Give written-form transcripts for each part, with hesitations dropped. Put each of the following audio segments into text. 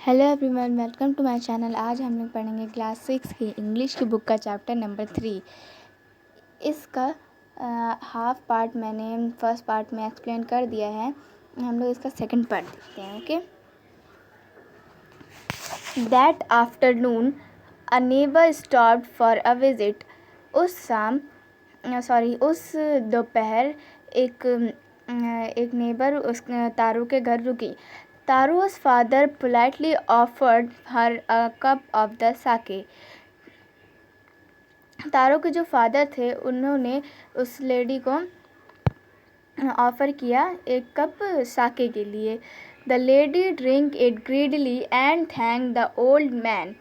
Hello everyone, welcome to my channel. आज हम लोग पढ़ेंगे क्लास 6 की इंग्लिश की बुक का चैप्टर नंबर 3। इसका हाफ पार्ट मैंने फर्स्ट पार्ट में एक्सप्लेन कर दिया है। हम लोग इसका सेकंड पार्ट देखते हैं। Okay. That afternoon a neighbour stopped for a visit. उस दोपहर एक नेबर उस तारू के घर रुकी। Taru's father politely offered her a cup of the sake. तारो के जो फादर थे उन्होंने उस लेडी को ऑफ़र किया एक कप साके के लिए। The lady drink it greedily and thank the old man.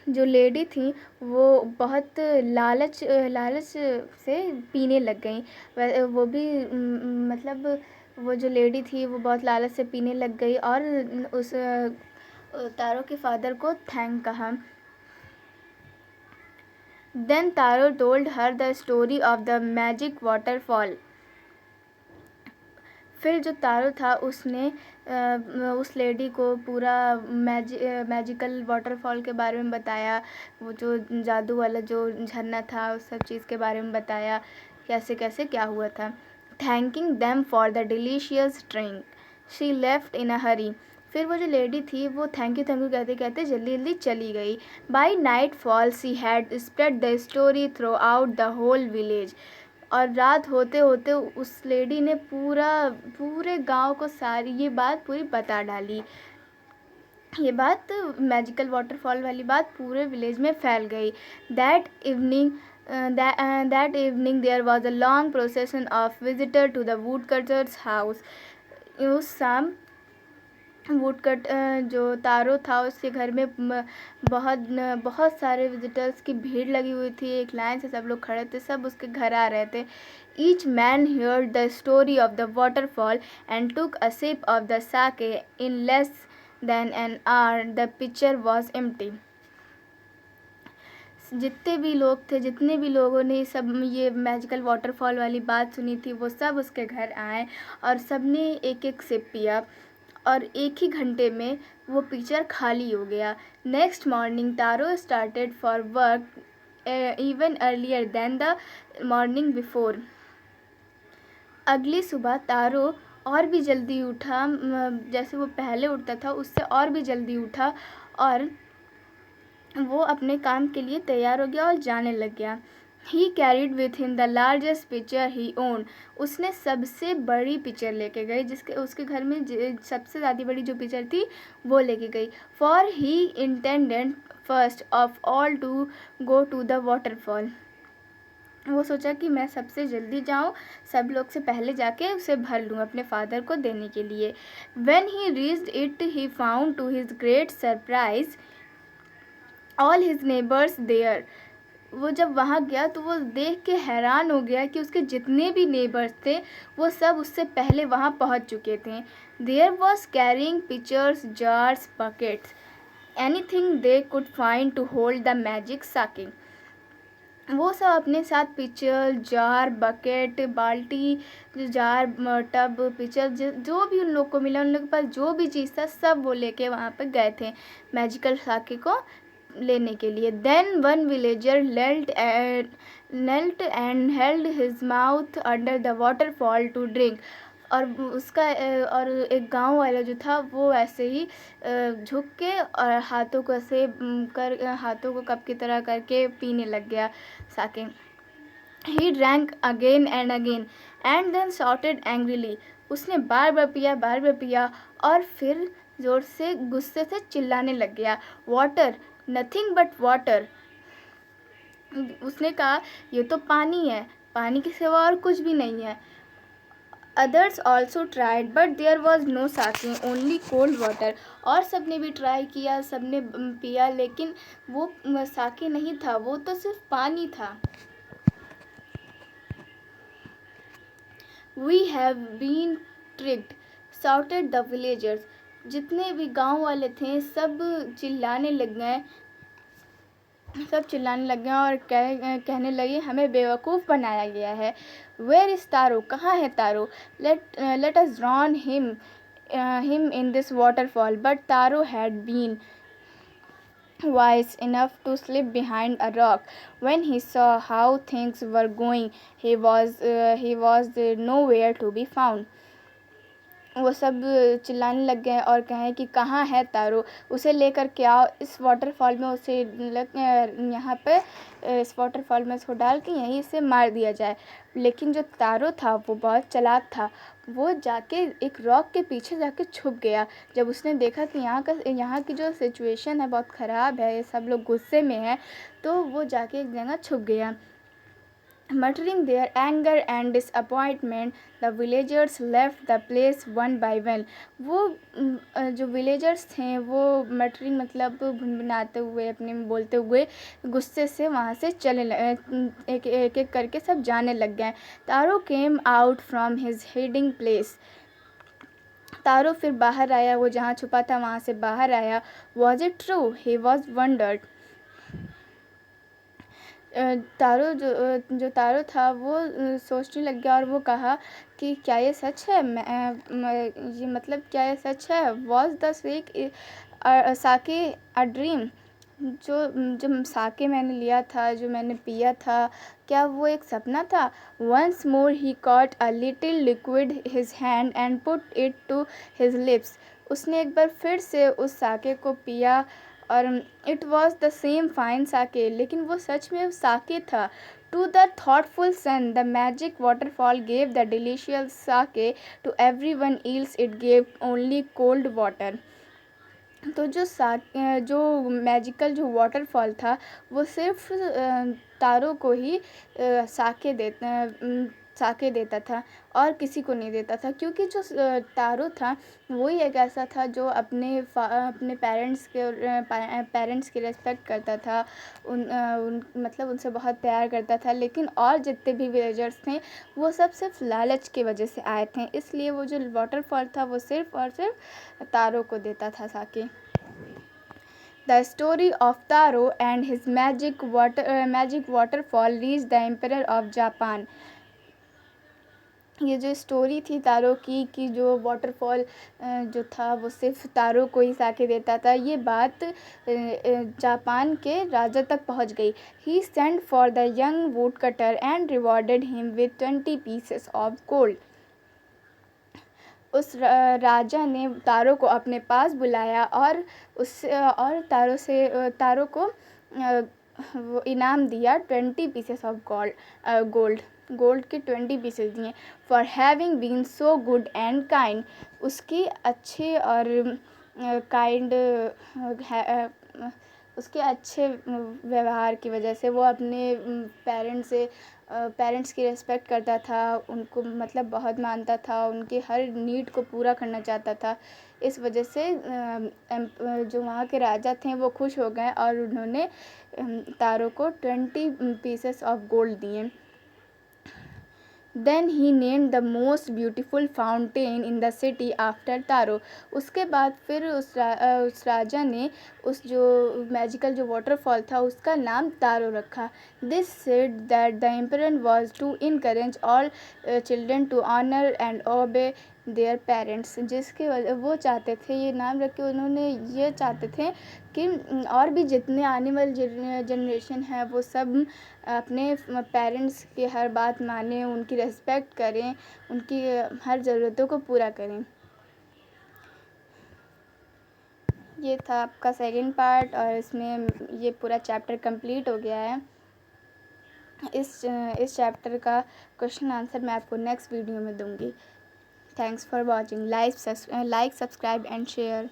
जो लेडी थी वो बहुत लालच से पीने लग गई। वो भी मतलब वो जो लेडी थी वो बहुत लालच से पीने लग गई और उस तारो के फादर को थैंक कहा। Then Taro told her the story of the magic waterfall. फिर जो तारो था उसने उस लेडी को पूरा मैजिकल वाटरफॉल के बारे में बताया। वो जो जादू वाला जो झरना था उस सब चीज़ के बारे में बताया, कैसे कैसे क्या हुआ था। Thanking them for the delicious drink she left in a hurry. फिर वो जो लेडी थी वो थैंक यू कहते कहते जल्दी जल्दी चली गई। By nightfall she had spread the story throughout the whole village. और रात होते होते उस लेडी ने पूरे गांव को सारी ये बात पूरी बता डाली। ये बात मैजिकल वाटरफॉल वाली बात पूरे विलेज में फैल गई। That evening there was a long procession of visitor to the woodcutter's house. उस शाम वुडकट जो तारो था उसके घर में बहुत सारे विजिटर्स की भीड़ लगी हुई थी। एक लाइन से सब लोग खड़े थे, सब उसके घर आ रहे थे। Each man heard the story of the waterfall and took a sip of the sake in less than an hour the pitcher was empty. जितने भी लोगों ने सब ये मैजिकल वाटरफॉल वाली बात सुनी थी वो सब उसके घर आए और सब ने एक एक सिप पिया और एक ही घंटे में वो पिक्चर खाली हो गया। Next morning Taro started for work even earlier than the morning before. अगली सुबह तारो और भी जल्दी उठा, जैसे वो पहले उठता था उससे और भी जल्दी उठा और वो अपने काम के लिए तैयार हो गया और जाने लग गया। ही carried with him the largest picture he own. उसने सबसे बड़ी पिक्चर लेके गई, उसके घर में सबसे ज़्यादा बड़ी जो पिक्चर थी वो लेके गई। For he intended first of all to go to the waterfall. वो सोचा कि मैं सबसे जल्दी जाऊं, सब लोग से पहले जाके उसे भर लूँ अपने फादर को देने के लिए। When he reached it he found to his great surprise all his neighbours there. वो जब वहाँ गया तो वो देख के हैरान हो गया कि उसके जितने भी नेबर्स थे वो सब उससे पहले वहाँ पहुँच चुके थे। There was carrying pitchers, jars, buckets, anything they could find to hold the magic sake. वो सब अपने साथ पिचर, जार, बकेट, बाल्टी, जार, टब, पिचर, जो भी उन लोग को मिला, उन लोग के पास जो भी चीज़ था सब वो लेके वहाँ पर गए थे मैजिकल साके को लेने के लिए। Then one villager knelt and held his mouth under the waterfall to drink। और एक गांव वाला जो था वो ऐसे ही झुक के और हाथों को कप की तरह करके पीने लग गया साके। He drank again and again and then shouted angrily। उसने बार बार पिया और फिर जोर से गुस्से से चिल्लाने लग गया। Water, nothing but water. उसने कहा ये तो पानी है, पानी के सिवा और कुछ भी नहीं है। Others also tried but there was no sake, only cold water. और सब ने भी ट्राई किया, सब ने पिया, लेकिन वो साके नहीं था, वो तो सिर्फ पानी था। We have been tricked, shouted the villagers। जितने भी गांव वाले थे सब चिल्लाने लग गए और कहने लगे हमें बेवकूफ़ बनाया गया है। वेयर इज़ तारो, कहाँ है Taro? Let us drown him him in this waterfall, but Taro had been wise enough to slip behind a rock. When he saw how things were going, he was nowhere to be found. वो सब चिल्लाने लग गए और कहें कि कहाँ है तारो, उसे लेकर के आओ इस वाटरफॉल में, उसे यहाँ पे इस वाटरफॉल में उसको डाल के यहीं से मार दिया जाए। लेकिन जो तारो था वो बहुत चालाक था, वो जाके एक रॉक के पीछे जाके छुप गया। जब उसने देखा कि यहाँ की जो सिचुएशन है बहुत ख़राब है, ये सब लोग गुस्से में हैं, तो वो जाके एक जगह छुप गया। Muttering their anger and disappointment, the villagers left the place one by one. वो जो विलेजर्स थे वो मटरिंग मतलब भुनभुनाते हुए, अपने में बोलते हुए गुस्से से वहाँ से एक एक करके सब जाने लग गए। Taro came out from his hiding place. Taro फिर बाहर आया, वो जहाँ छुपा था वहाँ से बाहर आया। Was it true? He was wondered. Taro जो तारो था वो सोचने लग गया और वो कहा कि क्या ये सच है? ये मतलब क्या ये सच है? Was the Sakya a dream? जो साके मैंने लिया था, जो मैंने पिया था, क्या वो एक सपना था? Once more he caught a little liquid his hand and put it to his lips. उसने एक बार फिर से उस साके को पिया और it was the same fine sake, लेकिन वो सच में साके था। To the thoughtful son the magic waterfall gave the delicious sake, to everyone else it gave only cold water. तो जो मैजिकल जो वाटरफॉल था वो सिर्फ तारों को ही साके देता था और किसी को नहीं देता था, क्योंकि जो तारो था वही एक ऐसा था जो अपने पेरेंट्स की रिस्पेक्ट करता था, मतलब उनसे बहुत प्यार करता था। लेकिन और जितने भी विलेजर्स थे वो सब सिर्फ लालच की वजह से आए थे, इसलिए वो जो वाटरफॉल था वो सिर्फ और सिर्फ तारों को देता था साके। The story of Taro and his magic waterfall reached the Emperor of Japan. ये जो स्टोरी थी तारो की कि जो वाटरफॉल जो था वो सिर्फ तारो को ही साके देता था, ये बात जापान के राजा तक पहुंच गई। He sent for the young woodcutter and rewarded him with 20 pieces of gold. उस राजा ने तारो को अपने पास बुलाया और तारो को वो इनाम दिया 20 pieces ऑफ गोल्ड के 20 पीसेस दिए। For having been so good and kind, उसकी अच्छे और काइंड उसके अच्छे व्यवहार की वजह से वो अपने पेरेंट्स की रिस्पेक्ट करता था, उनको मतलब बहुत मानता था, उनके हर नीड को पूरा करना चाहता था। इस वजह से जो वहाँ के राजा थे वो खुश हो गए और उन्होंने तारो को 20 pieces ऑफ गोल्ड दिए। Then he named the most beautiful fountain in the city after Taro. उसके बाद फिर उस राजा ने उस जो मैजिकल जो वाटरफॉल था उसका नाम तारो रखा। This said that the emperor was to encourage all children to honor and obey their parents, जिसके वो चाहते थे ये नाम रख के, उन्होंने ये चाहते थे कि और भी जितने आने वाले जनरेशन है वो सब अपने पेरेंट्स की हर बात माने, उनकी रिस्पेक्ट करें, उनकी हर ज़रूरतों को पूरा करें। ये था आपका सेकंड पार्ट और इसमें ये पूरा चैप्टर कंप्लीट हो गया है। इस चैप्टर का क्वेश्चन आंसर मैं आपको नेक्स्ट वीडियो में दूँगी। Thanks for watching. Like, subscribe and share.